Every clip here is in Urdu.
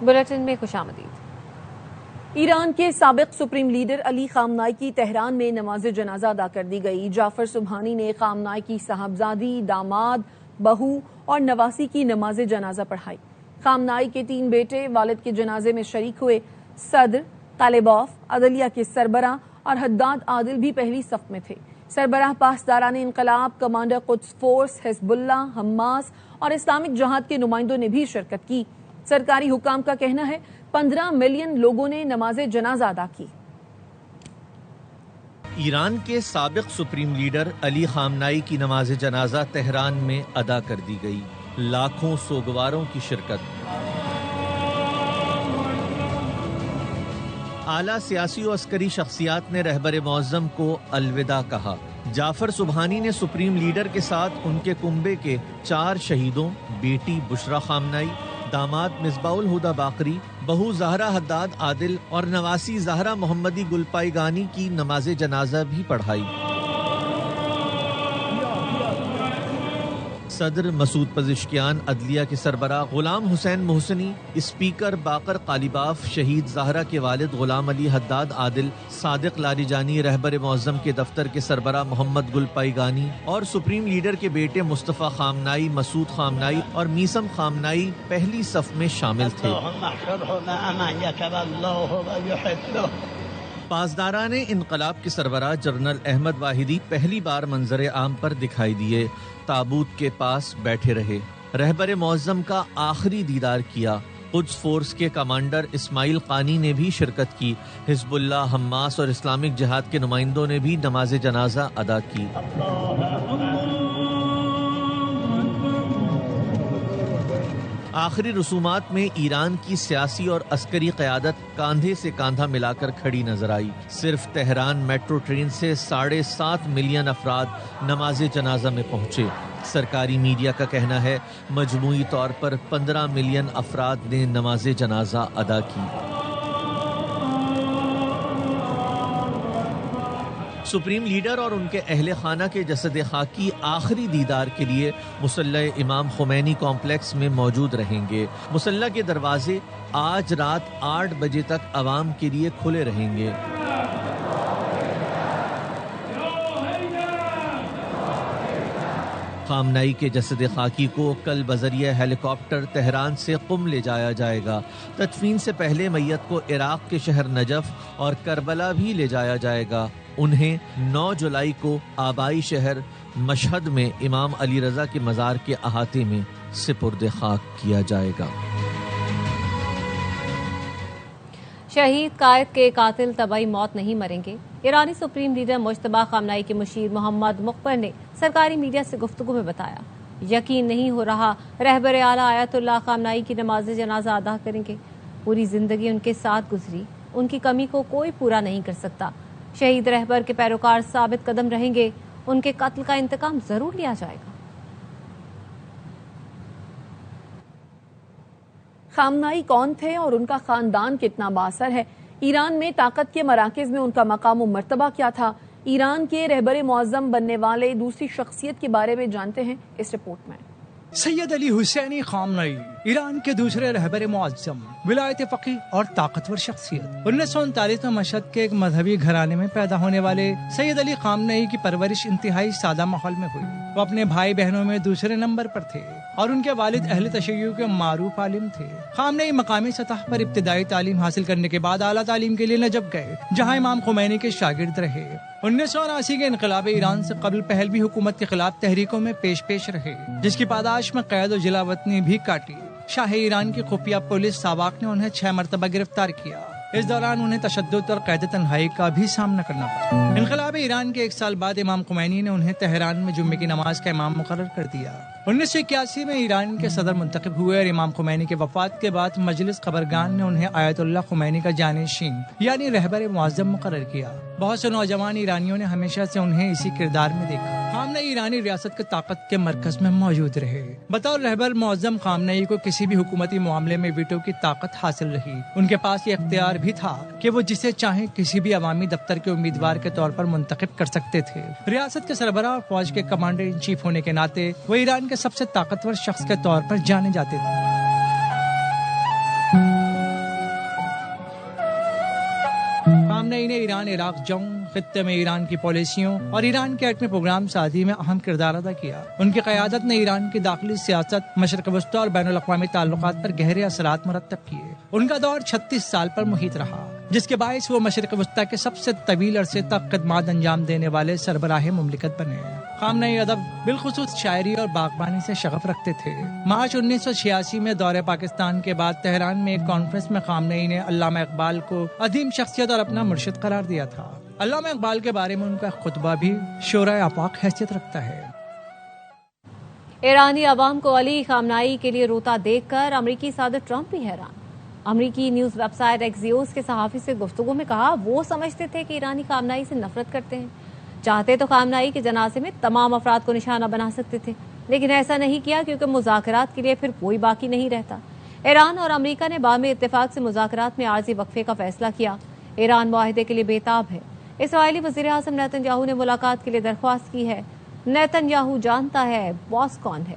بلیٹن میں خوش آمدید۔ ایران کے سابق سپریم لیڈر علی خامنائی کی تہران میں نماز جنازہ ادا کر دی گئی۔ جعفر سبحانی نے خامنائی کی صاحبزادی، داماد، بہو اور نواسی کی نماز جنازہ پڑھائی۔ خامنائی کے 3 بیٹے والد کے جنازے میں شریک ہوئے۔ صدر طالباف، عدلیہ کے سربراہ اور حداد عادل بھی پہلی صف میں تھے۔ سربراہ پاسداران انقلاب، کمانڈر قدس فورس، حزب اللہ، حماس اور اسلامک جہاد کے نمائندوں نے بھی شرکت کی۔ سرکاری حکام کا کہنا ہے 15 ملین لوگوں نے نماز جنازہ ادا کی۔ ایران کے سابق سپریم لیڈر علی خامنائی کی نماز جنازہ تہران میں ادا کر دی گئی۔ لاکھوں سوگواروں کی شرکت۔ اعلیٰ سیاسی و عسکری شخصیات نے رہبر معظم کو الوداع کہا۔ جعفر سبحانی نے سپریم لیڈر کے ساتھ ان کے کنبے کے 4 شہیدوں، بیٹی بشرا خامنائی، داماد مصباح الہدی باقری، بہو زہرا حداد عادل اور نواسی زہرا محمدی گلپائی گانی کی نماز جنازہ بھی پڑھائی۔ صدر مسعود پزشکیان، عدلیہ کے سربراہ غلام حسین محسنی، اسپیکر باقر قالیباف، شہید زہرا کے والد غلام علی حداد عادل، صادق لاریجانی، رہبر معظم کے دفتر کے سربراہ محمد گلپائی گانی اور سپریم لیڈر کے بیٹے مصطفیٰ خامنائی، مسعود خامنائی اور میثم خامنائی پہلی صف میں شامل تھے۔ پاسداران انقلاب کے سربراہ جنرل احمد واحدی پہلی بار منظر عام پر دکھائی دیے، تابوت کے پاس بیٹھے رہے، رہبر معظم کا آخری دیدار کیا۔ قدس فورس کے کمانڈر اسماعیل قانی نے بھی شرکت کی۔ حزب اللہ، حماس اور اسلامک جہاد کے نمائندوں نے بھی نماز جنازہ ادا کی۔ آخری رسومات میں ایران کی سیاسی اور عسکری قیادت کاندھے سے کاندھا ملا کر کھڑی نظر آئی۔ صرف تہران میٹرو ٹرین سے 7.5 ملین افراد نماز جنازہ میں پہنچے۔ سرکاری میڈیا کا کہنا ہے مجموعی طور پر 15 ملین افراد نے نماز جنازہ ادا کی۔ سپریم لیڈر اور ان کے اہل خانہ کے جسد خاکی آخری دیدار کے لیے مسلح امام خمینی کمپلیکس میں موجود رہیں گے۔ مسلح کے دروازے آج رات 8 بجے تک عوام کے لیے کھلے رہیں گے۔ خامنائی کے جسد خاکی کو کل بذریعہ ہیلی کاپٹر تہران سے قم لے جایا جائے گا۔ تدفین سے پہلے میت کو عراق کے شہر نجف اور کربلا بھی لے جایا جائے گا۔ انہیں 9 جولائی کو آبائی شہر مشہد میں امام علی رضا کے مزار کے احاطے میں سپرد خاک کیا جائے گا۔ شہید قائد کے قاتل طبعی موت نہیں مریں گے۔ ایرانی سپریم لیڈر مجتبیٰ خامنائی کے مشیر محمد مقبر نے سرکاری میڈیا سے گفتگو میں بتایا، یقین نہیں ہو رہا رہبر اعلیٰ آیت اللہ خامنائی کی نماز جنازہ ادا کریں گے۔ پوری زندگی ان کے ساتھ گزری، ان کی کمی کو کوئی پورا نہیں کر سکتا۔ شہید رہبر کے پیروکار ثابت قدم رہیں گے، ان کے قتل کا انتقام ضرور لیا جائے گا۔ خامنائی کون تھے اور ان کا خاندان کتنا بااثر ہے؟ ایران میں طاقت کے مراکز میں ان کا مقام و مرتبہ کیا تھا؟ ایران کے رہبر معظم بننے والے دوسری شخصیت کے بارے میں جانتے ہیں اس رپورٹ میں۔ سید علی حسینی خامنائی ایران کے دوسرے رہبر معظم، ولایت فقیہ اور طاقتور شخصیت۔ 1939 میں مشہد کے ایک مذہبی گھرانے میں پیدا ہونے والے سید علی خامنائی کی پرورش انتہائی سادہ ماحول میں ہوئی۔ وہ اپنے بھائی بہنوں میں دوسرے نمبر پر تھے اور ان کے والد اہل تشیع کے معروف عالم تھے۔ خامنائی مقامی سطح پر ابتدائی تعلیم حاصل کرنے کے بعد اعلیٰ تعلیم کے لیے نجف گئے، جہاں امام خمینی کے شاگرد رہے۔ 1979 کے انقلاب ایران سے قبل پہلوی حکومت کے خلاف تحریکوں میں پیش رہے، جس کی پاداش میں قید و جلا وطنی بھی کاٹی۔ شاہ ایران کی خفیہ پولیس ساواک نے انہیں 6 مرتبہ گرفتار کیا۔ اس دوران انہیں تشدد اور قید تنہائی کا بھی سامنا کرنا پڑا۔ انقلاب ایران کے 1 سال بعد امام خمینی نے انہیں تہران میں جمعے کی نماز کا امام مقرر کر دیا۔ 1981 میں ایران کے صدر منتخب ہوئے اور امام خمینی کے وفات کے بعد مجلس خبرگان نے انہیں آیت اللہ خمینی کا جانشین یعنی رہبر معظم مقرر کیا۔ بہت سے نوجوان ایرانیوں نے ہمیشہ سے انہیں اسی کردار میں دیکھا۔ خامنائی ایرانی ریاست کے طاقت کے مرکز میں موجود رہے۔ بطور رہبر معظم خامنائی کو کسی بھی حکومتی معاملے میں ویٹو کی طاقت حاصل رہی۔ ان کے پاس یہ اختیار بھی تھا کہ وہ جسے چاہیں کسی بھی عوامی دفتر کے امیدوار کے طور پر منتخب کر سکتے تھے۔ ریاست کے سربراہ اور فوج کے کمانڈر ان چیف ہونے کے ناطے وہ ایران کے سب سے طاقتور شخص کے طور پر جانے جاتے تھے۔ نے ایران عراق جنگ، خطے میں ایران کی پالیسیوں اور ایران کے ایٹمی پروگرام سازی میں اہم کردار ادا کیا. ان کی قیادت نے ایران کی داخلی سیاست، مشرق وسطی اور بین الاقوامی تعلقات پر گہرے اثرات مرتب کیے. ان کا دور 36 سال پر محیط رہا، جس کے باعث وہ مشرق وسطی کے سب سے طویل عرصے تک خدمات انجام دینے والے سربراہ مملکت بنے. خامنئی ادب، بالخصوص شاعری اور باغبانی سے شغف رکھتے تھے. مارچ 1986 میں دورے پاکستان کے بعد تہران میں ایک کانفرنس میں خامنئی نے علامہ اقبال کو عظیم شخصیت اور اپنا مرشد قرار دیا تھا. علامہ اقبال کے بارے میں ان کا خطبہ بھی شورائے آفاق حیثیت رکھتا ہے. ایرانی عوام کو علی خامنئی کے لیے روتا دیکھ کر امریکی صدر ٹرمپ بھی حیران. امریکی نیوز ویب سائٹ ایکزیوس کے صحافی سے گفتگو میں کہا وہ سمجھتے تھے کہ ایرانی خامنئی سے نفرت کرتے ہیں. چاہتے تو خامنئی کے جنازے میں تمام افراد کو نشانہ بنا سکتے تھے، لیکن ایسا نہیں کیا کیونکہ مذاکرات کے لیے پھر کوئی باقی نہیں رہتا. ایران اور امریکہ نے باہمی اتفاق سے مذاکرات میں عارضی وقفے کا فیصلہ کیا. ایران معاہدے کے لیے بےتاب ہے. اسرائیلی وزیر اعظم نیتن یاہو نے ملاقات کے لیے درخواست کی ہے. نیتن یاہو جانتا ہے باس کون ہے.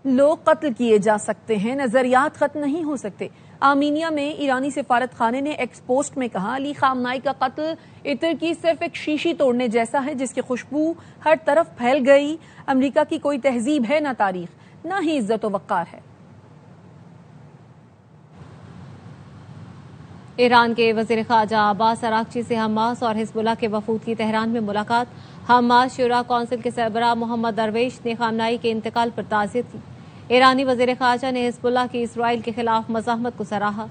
لوگ قتل کیے جا سکتے ہیں، نظریات ختم نہیں ہو سکتے. آرمینیا میں ایرانی سفارت خانے نے ایکس پوسٹ میں کہا علی خامنئی کا قتل عطر کی صرف ایک شیشی توڑنے جیسا ہے جس کی خوشبو ہر طرف پھیل گئی. امریکہ کی کوئی تہذیب ہے نہ تاریخ، نہ ہی عزت و وقار ہے. ایران کے وزیر خارجہ عباس اراغچی سے حماس اور حزب اللہ کے وفود کی تہران میں ملاقات. حماس شورا کونسل کے سربراہ محمد درویش نے خامنئی کے انتقال پر تعزیت کی. ایرانی وزیر خارجہ نے حزب اللہ کی اسرائیل کے خلاف مزاحمت کو سراہا.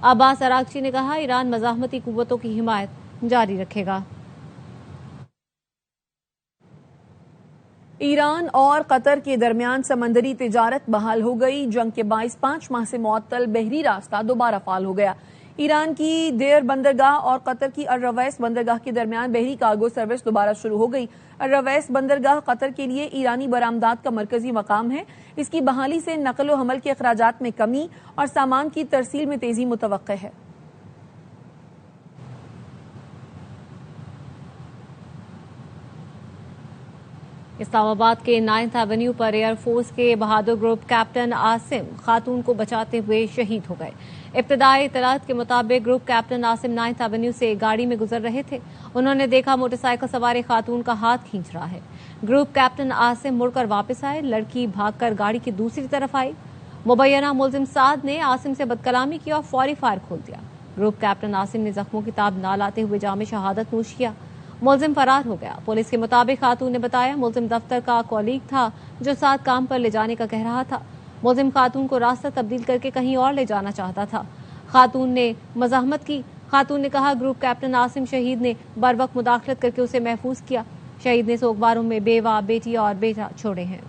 عباس اراغچی نے کہا ایران مزاحمتی قوتوں کی حمایت جاری رکھے گا. ایران اور قطر کے درمیان سمندری تجارت بحال ہو گئی. جنگ کے باعث 5 ماہ سے معطل بحری راستہ دوبارہ فعال ہو گیا. ایران کی دیر بندرگاہ اور قطر کی الرویس بندرگاہ کے درمیان بحری کارگو سروس دوبارہ شروع ہو گئی. الرویس بندرگاہ قطر کے لیے ایرانی برآمدات کا مرکزی مقام ہے. اس کی بحالی سے نقل و حمل کے اخراجات میں کمی اور سامان کی ترسیل میں تیزی متوقع ہے. اسلام آباد کے 9th avenue per air force کے بہادر گروپ کیپٹن عاصم خاتون کو بچاتے ہوئے شہید ہو گئے. ابتدائی اطلاعات کے مطابق group captain Asim 9th avenue سے گاڑی میں گزر رہے تھے. انہوں نے دیکھا موٹر سائیکل سوار خاتون کا ہاتھ کھینچ رہا ہے. گروپ کیپٹن عاصم مڑ کر واپس آئے. لڑکی بھاگ کر گاڑی کی دوسری طرف آئی. مبینہ ملزم سعد نے عاصم سے بدکلامی کی اور فوری فائر کھول دیا. گروپ کیپٹن عاصم نے زخموں کی تاب نہ لاتے ہوئے جام شہادت نوش کیا. ملزم فرار ہو گیا. پولیس کے مطابق خاتون نے بتایا ملزم دفتر کا کولیگ تھا جو ساتھ کام پر لے جانے کا کہہ رہا تھا. ملزم خاتون کو راستہ تبدیل کر کے کہیں اور لے جانا چاہتا تھا. خاتون نے مزاحمت کی. خاتون نے کہا گروپ کیپٹن عاصم شہید نے بروقت مداخلت کر کے اسے محفوظ کیا. شہید نے سوگواروں میں بیوہ، بیٹی اور بیٹا چھوڑے ہیں.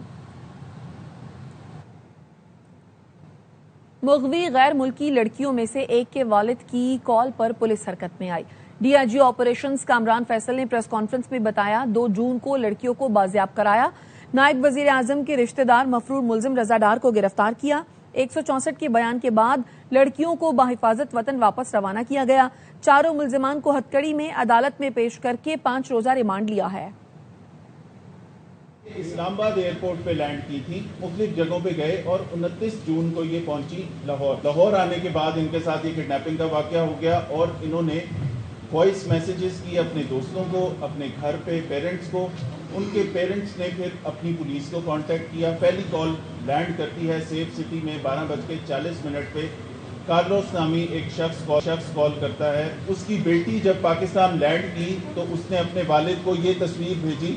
مغوی غیر ملکی لڑکیوں میں سے ایک کے والد کی کال پر پولیس حرکت میں آئی. D I G operations Kamran Faisal نے پریس کانفرنس میں بتایا 2 جون کو لڑکیوں کو بازیاب کرایا. نائب وزیر اعظم کے رشتہ دار مفرور ملزم رضا ڈار کو گرفتار کیا. 164 کے بیان کے بعد لڑکیوں کو بحفاظت وطن واپس روانہ کیا گیا. چاروں ملزمان کو ہتکڑی میں عدالت میں پیش کر کے 5 روزہ ریمانڈ لیا ہے. اسلام آباد ایئرپورٹ پہ لینڈ کی تھی، مختلف جگہوں پہ گئے اور 29 جون کو یہ پہنچی لاہور آنے کے بعد ان کے ساتھ یہ کڈنیپنگ کا واقعہ ہو گیا اور انہوں نے وائس میسیجز کی اپنے دوستوں کو، اپنے گھر پہ پیرنٹس کو. ان کے پیرنٹس نے پھر اپنی پولیس کو کانٹیکٹ کیا. پہلی کال لینڈ کرتی ہے سیف سٹی میں 12:40 پہ. کارلوس نامی ایک شخص کال کرتا ہے. اس کی بیٹی جب پاکستان لینڈ کی تو اس نے اپنے والد کو یہ تصویر بھیجی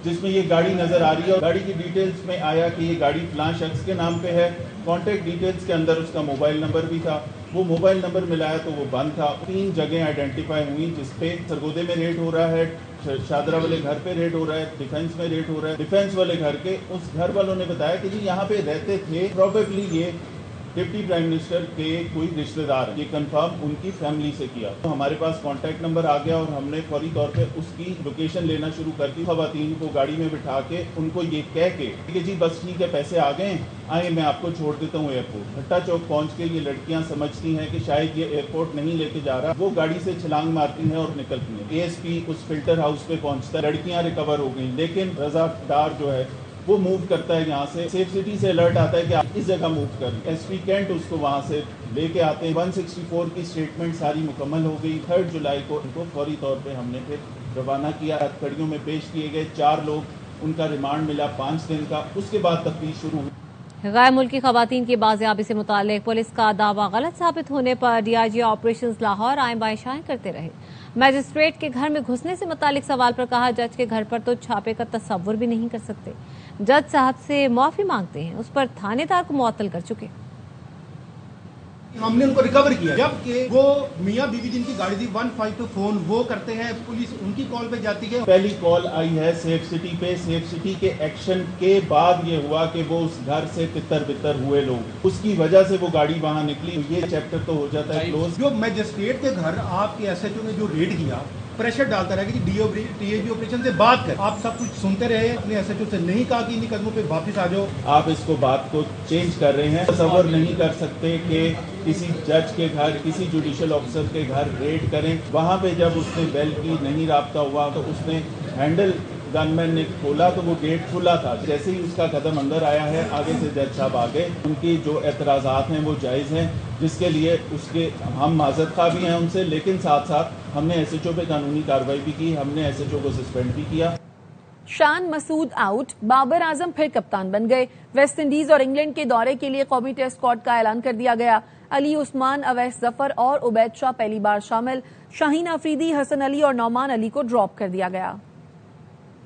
جس میں یہ گاڑی نظر آ رہی ہے اور گاڑی کی ڈیٹیلز میں آیا کہ یہ گاڑی فلاں شخص کے نام پہ ہے. کانٹیکٹ ڈیٹیلز کے اندر اس کا موبائل نمبر بھی تھا. وہ موبائل نمبر ملایا تو وہ بند تھا. 3 جگہیں آئیڈینٹیفائی ہوئی جس پہ سرگودے میں ریڈ ہو رہا ہے، شادرہ والے گھر پہ ریڈ ہو رہا ہے، ڈیفینس میں ریڈ ہو رہا ہے. ڈیفینس والے گھر کے اس گھر والوں نے بتایا کہ جی یہاں پہ رہتے تھے پروبیبلی یہ ڈپٹی پرائم منسٹر کے کوئی رشتہ دار. یہ کنفرم ان کی فیملی سے کیا. تو ہمارے پاس کانٹیکٹ نمبر آ گیا اور ہم نے فوری طور پہ اس کی لوکیشن لینا شروع کر دی. خواتین کو گاڑی میں بٹھا کے ان کو یہ کہہ کے کہ جی بس ٹھیک ہے پیسے آ گئے ہیں، آئیں میں آپ کو چھوڑ دیتا ہوں ایئرپورٹ. بھٹا چوک پہنچ کے یہ لڑکیاں سمجھتی ہیں کہ شاید یہ ایئرپورٹ نہیں لے کے جا رہا. وہ گاڑی سے چھلانگ مارتی ہیں اور نکلتی ہیں. ASP اس فلٹر ہاؤس پہ پہنچتا ہے. لڑکیاں ریکور ہو گئیں لیکن رضا ڈار جو ہے وہ موو کرتا ہے یہاں سے. سیف سٹی سے الرٹ آتا ہے کہ آپ اس جگہ موو کریں. ایس پی کینٹ اس کو وہاں سے لے کے آتے ہیں. 164 کی اسٹیٹمنٹ ساری مکمل ہو گئی. 3 جولائی کو ان کو فوری طور پہ ہم نے پھر روانہ کیا. ہتھکڑیوں میں پیش کیے گئے. 4 لوگ, ان کا ریمانڈ ملا 5 دن کا. اس کے بعد تفتیش شروع ہوئی. غیر ملکی خواتین کی بازیابی سے متعلق پولیس کا دعویٰ غلط ثابت ہونے پر D I G operations Lahore آئیں بائیں شائیں کرتے رہے. میجسٹریٹ کے گھر میں گھسنے سے متعلق سوال پر کہا, جج کے گھر پر تو چھاپے کا تصور بھی نہیں کر سکتے. جج صاحب سے معافی مانگتے ہیں, اس پر تھانے دار کو معطل کر چکے. ہم نے ان کو ریکور کیا, جبکہ وہ میاں بیوی جن کی گاڑی تھی 152 فون وہ کرتے ہیں, پولیس ان کی کال پہ جاتی ہے. پہلی کال آئی ہے سیف سٹی پہ. سیف سٹی کے ایکشن کے بعد یہ ہوا کہ وہ اس گھر سے تتر بتر ہوئے لوگ, اس کی وجہ سے وہ گاڑی وہاں نکلی. یہ چیپٹر تو ہو جاتا ہے کلوز. جو میجسٹریٹ کے گھر آپ کے ایس ایچ او نے جو ریڈ کیا, پریشر ڈالتا رہا کہ ٹی اے جی آپریشن سے بات کر. آپ سب کچھ سنتے رہے, اپنے ایس ایچ او سے نہیں کہا کہ انہیں قدموں پہ واپس آ جاؤ. آپ اس کو بات کو چینج کر رہے ہیں. تصور نہیں کر سکتے کہ کسی جج کے گھر, کسی جوڈیشل آفیسر کے گھر ریڈ کریں. وہاں پہ جب اس نے بیل کی نہیں رابطہ ہوا تو اس نے ہینڈل گن مین نے کھولا تو وہ گیٹ کھلا تھا. جیسے ہی اس کا قدم اندر آیا ہے, آگے سے جج صاحب آگے. ان کی جو اعتراضات ہیں وہ جائز ہیں, جس کے لیے اس کے ہم معذرت خواہ بھی ہیں ان سے, لیکن ساتھ ساتھ ہم نے ایس ایچ او پہ قانونی کارروائی بھی کی. ہم نے ایس ایچ او کو سسپینڈ بھی کیا. شان مسعود آؤٹ, بابر اعظم پھر کپتان بن گئے. ویسٹ انڈیز اور انگلینڈ کے دورے کے لیے قومی ٹیسٹ اسکواڈ کا اعلان کر دیا گیا. علی عثمان, اویس ظفر اور عبید شاہ پہلی بار شامل. شاہین آفریدی, حسن علی اور نعمان علی کو ڈراپ کر دیا گیا.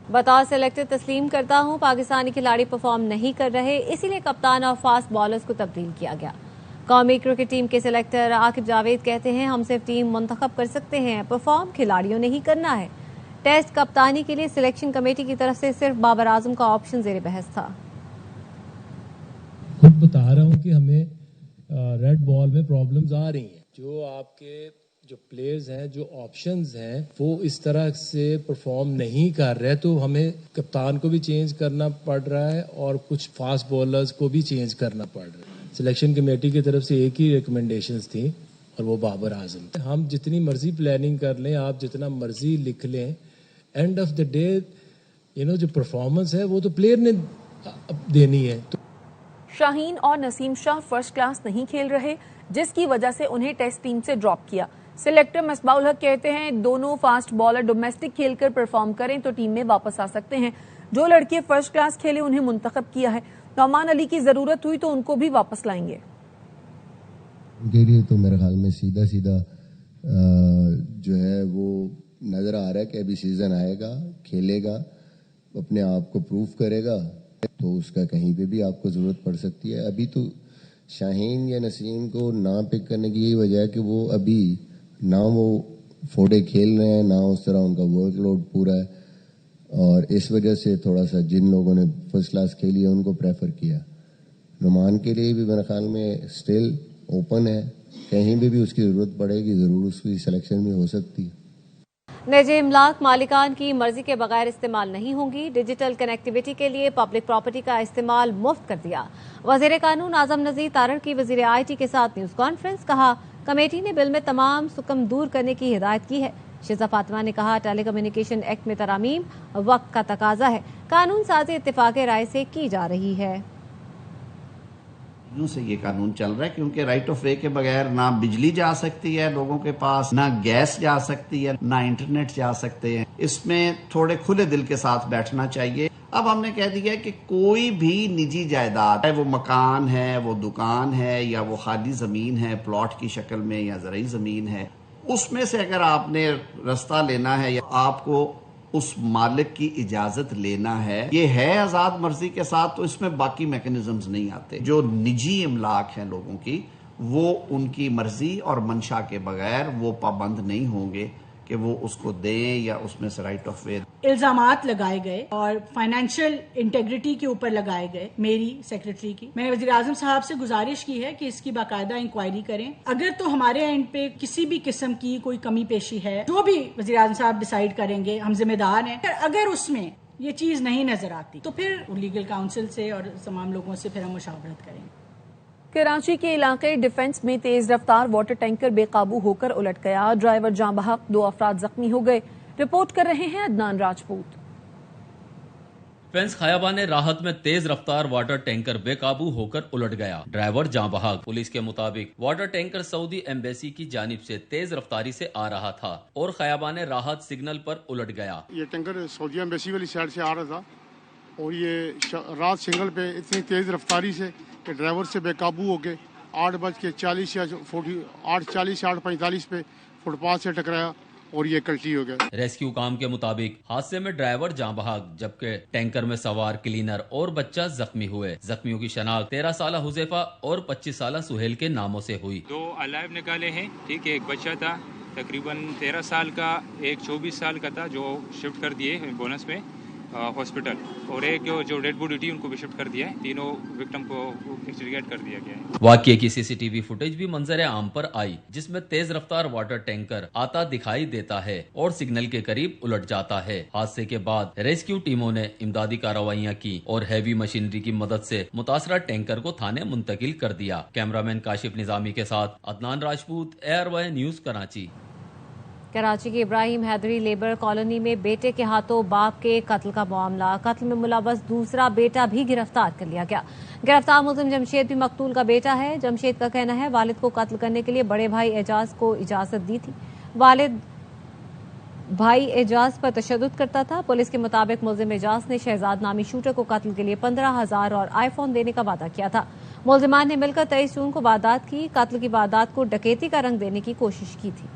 بطور سلیکٹر تسلیم کرتا ہوں, پاکستانی کھلاڑی پرفارم نہیں کر رہے, اسی لیے کپتان اور فاسٹ بالرز کو تبدیل کیا گیا. قومی کرکٹ ٹیم کے سلیکٹر عاقب جاوید کہتے ہیں, ہم صرف ٹیم منتخب کر سکتے ہیں, پرفارم کھلاڑیوں نے ہی کرنا ہے. ٹیسٹ کپتانی کے لیے سلیکشن کمیٹی کی طرف سے صرف بابر اعظم کا آپشن زیر بحث تھا. خود بتا رہا ہوں کہ ہمیں ریڈ بال میں پرابلمز آ رہی ہیں. جو آپ کے جو پلیئرز ہیں, جو آپشنز ہیں, وہ اس طرح سے پرفارم نہیں کر رہے, تو ہمیں کپتان کو بھی چینج کرنا پڑ رہا ہے اور کچھ فاسٹ بولرز کو بھی چینج کرنا پڑ رہا ہے. سلیکشن کمیٹی کی طرف سے ایک ہی ریکمنڈیشنز تھیں اور وہ بابر اعظم. ہم جتنی مرضی پلاننگ کر لیں, آپ جتنا مرضی لکھ لیں, اینڈ آف دا ڈے جو پرفارمنس ہے وہ تو پلیئر نے دینی ہے. شاہین اور نسیم شاہ فرسٹ کلاس نہیں کھیل رہے, جس کی وجہ سے انہیں ٹیسٹ ٹیم سے ڈراپ کیا. سلیکٹر مصباح الحق کہتے ہیں, دونوں فاسٹ بالر ڈومیسٹک کھیل کر پرفارم کریں تو ٹیم میں واپس آ سکتے ہیں. جو لڑکے فرسٹ کلاس کھیلے انہیں منتخب کیا ہے. نعمان علی کی ضرورت ہوئی تو ان کو بھی واپس لائیں گے. ان کے لیے تو میرے خیال میں سیدھا جو ہے وہ نظر آ رہا ہے کہ ابھی سیزن آئے گا, کھیلے گا, اپنے آپ کو پروف کرے گا, تو اس کا کہیں پہ بھی آپ کو ضرورت پڑ سکتی ہے. ابھی تو شاہین یا نسیم کو نہ پک کرنے کی یہی وجہ ہے کہ وہ ابھی نہ وہ فوٹے کھیل رہے ہیں, نہ اس طرح ان کا ورک لوڈ پورا ہے, اور اس وجہ سے تھوڑا سا جن لوگوں نے فرسٹ کلاس کھیلی ہے ان کو پریفر کیا. نعمان کے لیے بھی میرے خیال میں اسٹل اوپن ہے, کہیں بھی اس کی ضرورت پڑے گی ضرور اس کی سلیکشن بھی ہو سکتی ہے. نجی املاک مالکان کی مرضی کے بغیر استعمال نہیں ہوں گی. ڈیجیٹل کنیکٹیویٹی کے لیے پبلک پراپرٹی کا استعمال مفت کر دیا. وزیر قانون اعظم نذیر تارڑ کی وزیر آئی ٹی کے ساتھ نیوز کانفرنس. کہا, کمیٹی نے بل میں تمام سکم دور کرنے کی ہدایت کی ہے. شیزا فاطمہ نے کہا, ٹیلی کمیونیکیشن ایکٹ میں ترامیم وقت کا تقاضا ہے, قانون سازی اتفاق رائے سے کی جا رہی ہے. سے یہ قانون چل رہا ہے کیونکہ رائٹ آف وے کے بغیر نہ بجلی جا سکتی ہے لوگوں کے پاس, نہ گیس جا سکتی ہے, نہ انٹرنیٹ جا سکتے ہیں. اس میں تھوڑے کھلے دل کے ساتھ بیٹھنا چاہیے. اب ہم نے کہہ دیا کہ کوئی بھی نجی جائیداد, وہ مکان ہے, وہ دکان ہے, یا وہ خالی زمین ہے پلاٹ کی شکل میں یا زرعی زمین ہے, اس میں سے اگر آپ نے رستہ لینا ہے یا آپ کو اس مالک کی اجازت لینا ہے, یہ ہے آزاد مرضی کے ساتھ, تو اس میں باقی میکنزمز نہیں آتے. جو نجی املاک ہیں لوگوں کی, وہ ان کی مرضی اور منشا کے بغیر وہ پابند نہیں ہوں گے کہ وہ اس کو دیں یا اس میں سے رائٹ آف وے. الزامات لگائے گئے اور فائنینشیل انٹیگریٹی کے اوپر لگائے گئے میری سیکرٹری کی. میں نے وزیر اعظم صاحب سے گزارش کی ہے کہ اس کی باقاعدہ انکوائری کریں. اگر تو ہمارے اینڈ پہ کسی بھی قسم کی کوئی کمی پیشی ہے, جو بھی وزیر اعظم صاحب ڈیسائیڈ کریں گے, ہم ذمہ دار ہیں. اگر اس میں یہ چیز نہیں نظر آتی تو پھر لیگل کاؤنسل سے اور تمام لوگوں سے پھر ہم مشاورت کریں گے. کراچی کے علاقے ڈیفنس میں تیز رفتار واٹر ٹینکر بے قابو ہو کر الٹ گیا. ڈرائیور جاں بحق, 2 افراد زخمی ہو گئے. رپورٹ کر رہے ہیں عدنان راجپوت. فینس خیابان راحت میں تیز رفتار واٹر ٹینکر بے قابو ہو کر الٹ گیا، ڈرائیور جاں بحق۔ پولیس کے مطابق واٹر ٹینکر سعودی ایمبیسی کی جانب سے تیز رفتاری سے آ رہا تھا اور خیابان راحت سگنل پر الٹ گیا۔ یہ ٹینکر سعودی ایمبیسی والی سائڈ سے آ رہا تھا اور یہ رات سگنل پہ اتنی تیز رفتاری سے کہ ڈرائیور سے بے قابو ہو کے 8:40 یا 8:45 پہ فٹ پاتھ سے ٹکرایا اور یہ کلٹی ہو گیا۔ ریسکیو کام کے مطابق حادثے میں ڈرائیور جاں بحق جبکہ ٹینکر میں سوار کلینر اور بچہ زخمی ہوئے۔ زخمیوں کی شناخت 13 سالہ حذیفہ اور 25 سالہ سہیل کے ناموں سے ہوئی۔ 2 الائیو نکالے ہیں، ٹھیک ہے، ایک بچہ تھا تقریباً 13 سال کا، ایک 24 سال کا تھا جو شفٹ کر دیے بونس میں ہاسپٹل، اور ایک جو ڈیڈ باڈی تھی ان کو بھی شفٹ کر دیا ہے۔ تینوں وکٹم کو ایکسٹریکیٹ کر دیا گیا ہے۔ واقعے کی CCTV فوٹیج بھی منظر عام پر آئی جس میں تیز رفتار واٹر ٹینکر آتا دکھائی دیتا ہے اور سگنل کے قریب الٹ جاتا ہے۔ حادثے کے بعد ریسکیو ٹیموں نے امدادی کارروائیاں کی اور ہیوی مشینری کی مدد سے متاثرہ ٹینکر کو تھانے منتقل کر دیا۔ کیمرامین کاشف نظامی کے ساتھ عدنان راجپوت، ARY نیوز کراچی۔ کراچی کے ابراہیم حیدری لیبر کالونی میں بیٹے کے ہاتھوں باپ کے قتل کا معاملہ، قتل میں ملوث دوسرا بیٹا بھی گرفتار کر لیا گیا۔ گرفتار ملزم جمشید بھی مقتول کا بیٹا ہے۔ جمشید کا کہنا ہے والد کو قتل کرنے کے لیے بڑے بھائی اعجاز کو اجازت دی تھی، والد بھائی اعجاز پر تشدد کرتا تھا۔ پولیس کے مطابق ملزم اعجاز نے شہزاد نامی شوٹر کو قتل کے لیے 15,000 اور آئی فون دینے کا وعدہ کیا تھا۔ ملزمان نے مل کر 23 جون کو واردات کی۔ قتل کی واردات کو ڈکیتی کا رنگ دینے کی کوشش کی تھی۔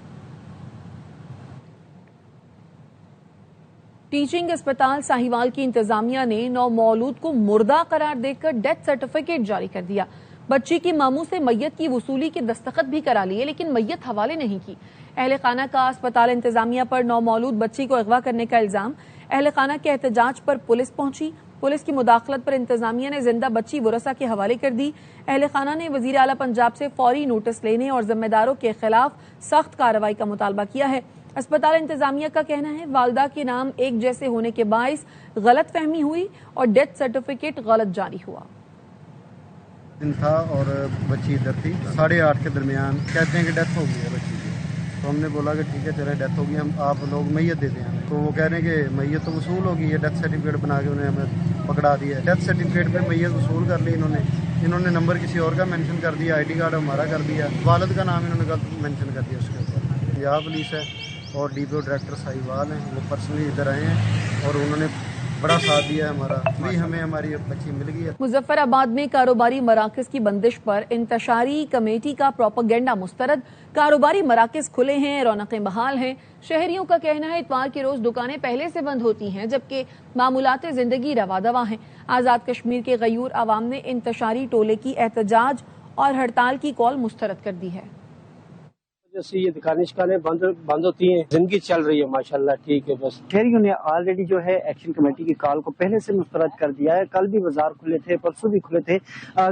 ٹیچنگ اسپتال ساہیوال کی انتظامیہ نے نومولود کو مردہ قرار دے کر ڈیتھ سرٹیفکیٹ جاری کر دیا۔ بچی کی ماموں سے میت کی وصولی کے دستخط بھی کرا لیے لیکن میت حوالے نہیں کی۔ اہل خانہ کا اسپتال انتظامیہ پر نومولود بچی کو اغوا کرنے کا الزام۔ اہل خانہ کے احتجاج پر پولیس پہنچی۔ پولیس کی مداخلت پر انتظامیہ نے زندہ بچی ورثاء کے حوالے کر دی۔ اہل خانہ نے وزیر اعلیٰ پنجاب سے فوری نوٹس لینے اور ذمہ داروں کے خلاف سخت کارروائی کا مطالبہ کیا ہے۔ اسپتال انتظامیہ کا کہنا ہے والدہ کے نام ایک جیسے ہونے کے باعث غلط فہمی ہوئی اور ڈیتھ سرٹیفکیٹ غلط جاری ہوا۔ دن تھا اور بچی ادھر تھی، 8:30 کے درمیان کہتے ہیں کہ ڈیتھ ہو گئی ہے بچی کی، تو ہم نے بولا کہ ٹھیک ہے چلے ڈیتھ ہو گئی، ہم آپ لوگ میت دے دیں ہمیں، تو وہ کہہ رہے ہیں کہ میت تو وصول ہوگی ہے، ڈیتھ سرٹیفکیٹ بنا کے انہیں ہمیں پکڑا دیا ہے۔ ڈیتھ سرٹیفکیٹ پہ میت وصول کر لی انہوں نے نمبر کسی اور کا مینشن کر دیا، ID کارڈ ہمارا کر دیا، والد کا نام انہوں نے غلط مینشن کر دیا اس کے اوپر۔ پنجاب پولیس ہے اور DPO ڈائریکٹر ساہیوال ہیں، وہ پرسنلی ادھر آئے ہیں اور انہوں نے بڑا ساتھ دیا ہے ہمارا، بھی ہمیں ہماری بچی مل گئی ہے۔ مظفر آباد میں کاروباری مراکز کی بندش پر انتشاری کمیٹی کا پروپیگنڈا مسترد۔ کاروباری مراکز کھلے ہیں، رونقیں بحال ہیں۔ شہریوں کا کہنا ہے اتوار کے روز دکانیں پہلے سے بند ہوتی ہیں جبکہ معمولات زندگی رواں دواں ہیں۔ آزاد کشمیر کے غیور عوام نے انتشاری ٹولے کی احتجاج اور ہڑتال کی کال مسترد کر دی ہے۔ جیسے یہ دکانیں بند ہوتی ہیں، زندگی چل رہی ہے ماشاءاللہ ٹھیک ہے۔ بس شہریوں نے آلریڈی جو ہے ایکشن کمیٹی کی کال کو پہلے سے مسترد کر دیا ہے۔ کل بھی بازار کھلے تھے، پرسوں بھی کھلے تھے،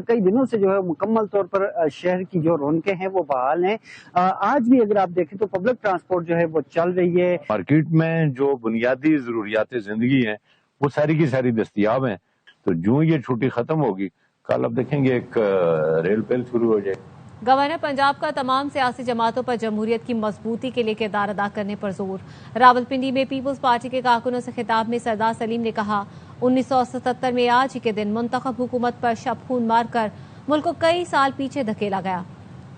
کئی دنوں سے جو ہے مکمل طور پر شہر کی جو رونقیں ہیں وہ بحال ہیں۔ آج بھی اگر آپ دیکھیں تو پبلک ٹرانسپورٹ جو ہے وہ چل رہی ہے۔ مارکیٹ میں جو بنیادی ضروریات زندگی ہیں وہ ساری کی ساری دستیاب ہیں، تو جو یہ چھٹی ختم ہوگی کل آپ دیکھیں گے ایک ریل پیل شروع ہو جائے۔ گورنر پنجاب کا تمام سیاسی جماعتوں پر جمہوریت کی مضبوطی کے لیے کردار ادا کرنے پر زور۔ راولپنڈی میں پیپلز پارٹی کے کارکنوں سے خطاب میں سردار سلیم نے کہا 1977 میں آج ہی کے دن منتخب حکومت پر شب خون مار کر ملک کو کئی سال پیچھے دھکیلا گیا۔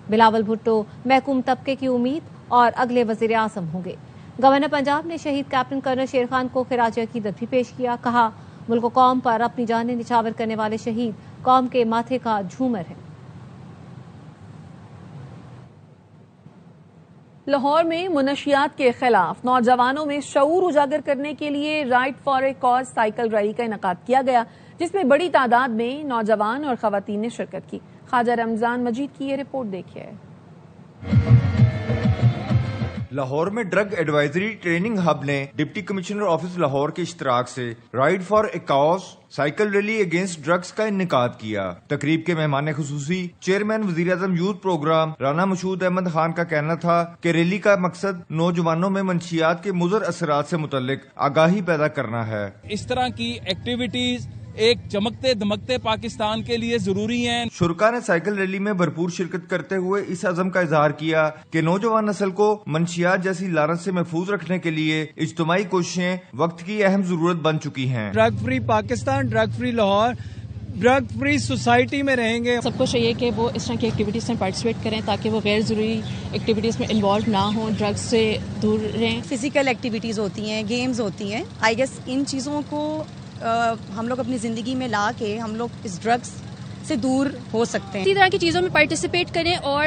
بلاول بھٹو محکوم طبقے کی امید اور اگلے وزیر اعظم ہوں گے۔ گورنر پنجاب نے شہید کیپٹن کرنل شیر خان کو خراج عقیدت بھی پیش کیا، کہا ملک و قوم پر اپنی جانیں نچھاور کرنے والے شہید قوم کے ماتھے کا جھومر ہے۔ لاہور میں منشیات کے خلاف نوجوانوں میں شعور اجاگر کرنے کے لیے right for a cause cycle rally کا انعقاد کیا گیا جس میں بڑی تعداد میں نوجوان اور خواتین نے شرکت کی۔ خواجہ رمضان مجید کی یہ رپورٹ دیکھیے۔ لاہور میں ڈرگ ایڈوائزری ٹریننگ ہب نے ڈپٹی کمشنر آفس لاہور کے اشتراک سے right for a cause cycle rally against drugs کا انعقاد کیا۔ تقریب کے مہمان خصوصی چیئرمین وزیر اعظم یوتھ پروگرام رانا مشہود احمد خان کا کہنا تھا کہ ریلی کا مقصد نوجوانوں میں منشیات کے مضر اثرات سے متعلق آگاہی پیدا کرنا ہے۔ اس طرح کی ایکٹیویٹیز ایک چمکتے دمکتے پاکستان کے لیے ضروری ہیں. شرکا نے سائیکل ریلی میں بھرپور شرکت کرتے ہوئے اس عزم کا اظہار کیا کہ نوجوان نسل کو منشیات جیسی لعنت سے محفوظ رکھنے کے لیے اجتماعی کوششیں وقت کی اہم ضرورت بن چکی ہیں. Drug free Pakistan, drug free Lahore, drug free society میں رہیں گے. سب کو چاہیے کہ وہ اس طرح کی ایکٹیویٹیز میں پارٹیسپیٹ کریں تاکہ وہ غیر ضروری ایکٹیویٹیز میں انوالو نہ ہوں، ڈرگز سے دور رہیں. فزیکل ایکٹیویٹیز ہوتی ہیں، گیمز ہوتی ہیں، آئی گیس ان چیزوں کو ہم لوگ اپنی زندگی میں لا کے ہم لوگ اس ڈرگز سے دور ہو سکتے ہیں. اسی طرح کی چیزوں میں پارٹیسپیٹ کریں اور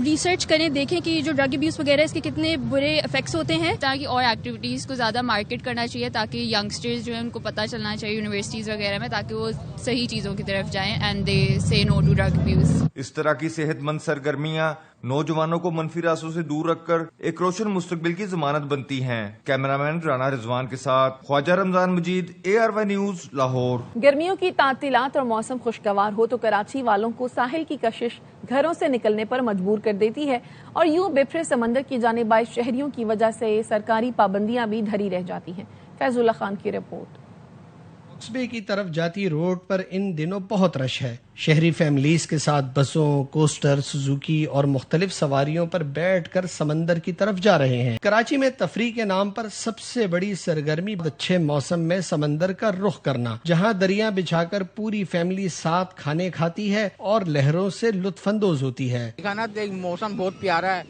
ریسرچ کریں، دیکھیں کہ جو ڈرگ ابیوز وغیرہ اس کے کتنے برے افیکٹس ہوتے ہیں. تاکہ اور ایکٹیویٹیز کو زیادہ مارکیٹ کرنا چاہیے تاکہ ینگسٹرز جو ہیں ان کو پتہ چلنا چاہیے یونیورسٹیز وغیرہ میں تاکہ وہ صحیح چیزوں کی طرف جائیں اینڈ دے سے نو ٹو ڈرگ ابیوز. اس طرح کی صحت مند سرگرمیاں نوجوانوں کو منفی راستوں سے دور رکھ کر ایک روشن مستقبل کی ضمانت بنتی ہیں. کیمرامین رانا رضوان کے ساتھ خواجہ رمضان مجید، ARY نیوز، لاہور. گرمیوں کی تعطیلات اور موسم خوشگوار ہو تو کراچی والوں کو ساحل کی کشش گھروں سے نکلنے پر مجبور کر دیتی ہے اور یوں بپھرے سمندر کی جانب آئے شہریوں کی وجہ سے سرکاری پابندیاں بھی دھری رہ جاتی ہیں. فیض اللہ خان کی رپورٹ. قصبے کی طرف جاتی روڈ پر ان دنوں بہت رش ہے. شہری فیملیز کے ساتھ بسوں، کوسٹر، سوزوکی اور مختلف سواریوں پر بیٹھ کر سمندر کی طرف جا رہے ہیں. کراچی میں تفریح کے نام پر سب سے بڑی سرگرمی اچھے موسم میں سمندر کا رخ کرنا، جہاں دریا بچھا کر پوری فیملی ساتھ کھانے کھاتی ہے اور لہروں سے لطف اندوز ہوتی ہے. موسم بہت پیارا ہے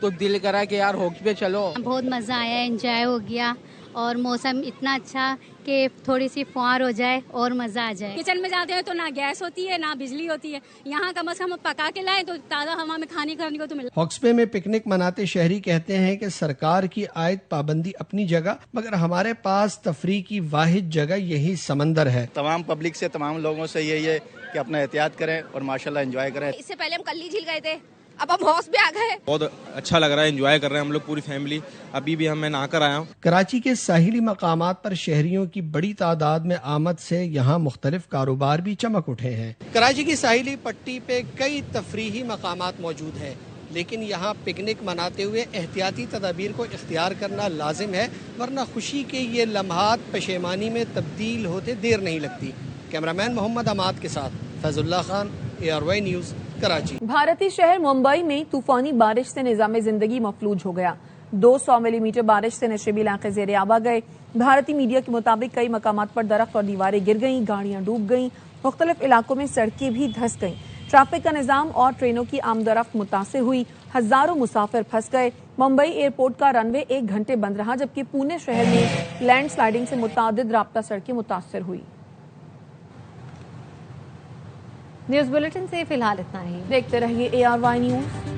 تو دل کرا کہ یار ہوکی پہ چلو. بہت مزہ آیا، انجوائے ہو گیا اور موسم اتنا اچھا کہ تھوڑی سی فوار ہو جائے اور مزہ آ جائے. کچن میں جاتے ہیں تو نہ گیس ہوتی ہے نہ بجلی ہوتی ہے، یہاں کم از کم پکا کے لائیں تو تازہ ہوا میں کھانے کو تو ملے. ہاکسبے میں پکنک مناتے شہری کہتے ہیں کہ سرکار کی عائد پابندی اپنی جگہ، مگر ہمارے پاس تفریح کی واحد جگہ یہی سمندر ہے. تمام پبلک سے، تمام لوگوں سے یہی ہے کہ اپنا احتیاط کریں اور ماشاءاللہ انجوائے کریں. اس سے پہلے ہم کلی جھیل گئے تھے، اب ہم ہاؤس پہ آ گئے. بہت اچھا لگ رہا ہے، انجوائے کر رہے ہیں ہم لوگ پوری فیملی. ابھی بھی میں نہا کر آیا ہوں. کراچی کے ساحلی مقامات پر شہریوں کی بڑی تعداد میں آمد سے یہاں مختلف کاروبار بھی چمک اٹھے ہیں. کراچی کی ساحلی پٹی پہ کئی تفریحی مقامات موجود ہیں، لیکن یہاں پکنک مناتے ہوئے احتیاطی تدابیر کو اختیار کرنا لازم ہے، ورنہ خوشی کے یہ لمحات پشیمانی میں تبدیل ہوتے دیر نہیں لگتی. کیمرامین محمد عماد کے ساتھ فیض اللہ خان، ARY نیوز، کراچی. بھارتی شہر ممبئی میں طوفانی بارش سے نظام زندگی مفلوج ہو گیا. 200 ملی میٹر بارش سے نشیبی علاقے زیر آب آ گئے. بھارتی میڈیا کے مطابق کئی مقامات پر درخت اور دیواریں گر گئیں، گاڑیاں ڈوب گئیں، مختلف علاقوں میں سڑکیں بھی دھس گئیں. ٹریفک کا نظام اور ٹرینوں کی آمد و رفت متاثر ہوئی، ہزاروں مسافر پھنس گئے. ممبئی ایئرپورٹ کا رن وے 1 گھنٹے بند رہا، جبکہ پونے شہر میں لینڈ سلائیڈنگ سے متعدد رابطہ سڑکیں متاثر ہوئی. نیوز بلیٹن سے فی الحال اتنا ہی. دیکھتے رہیے ARY نیوز.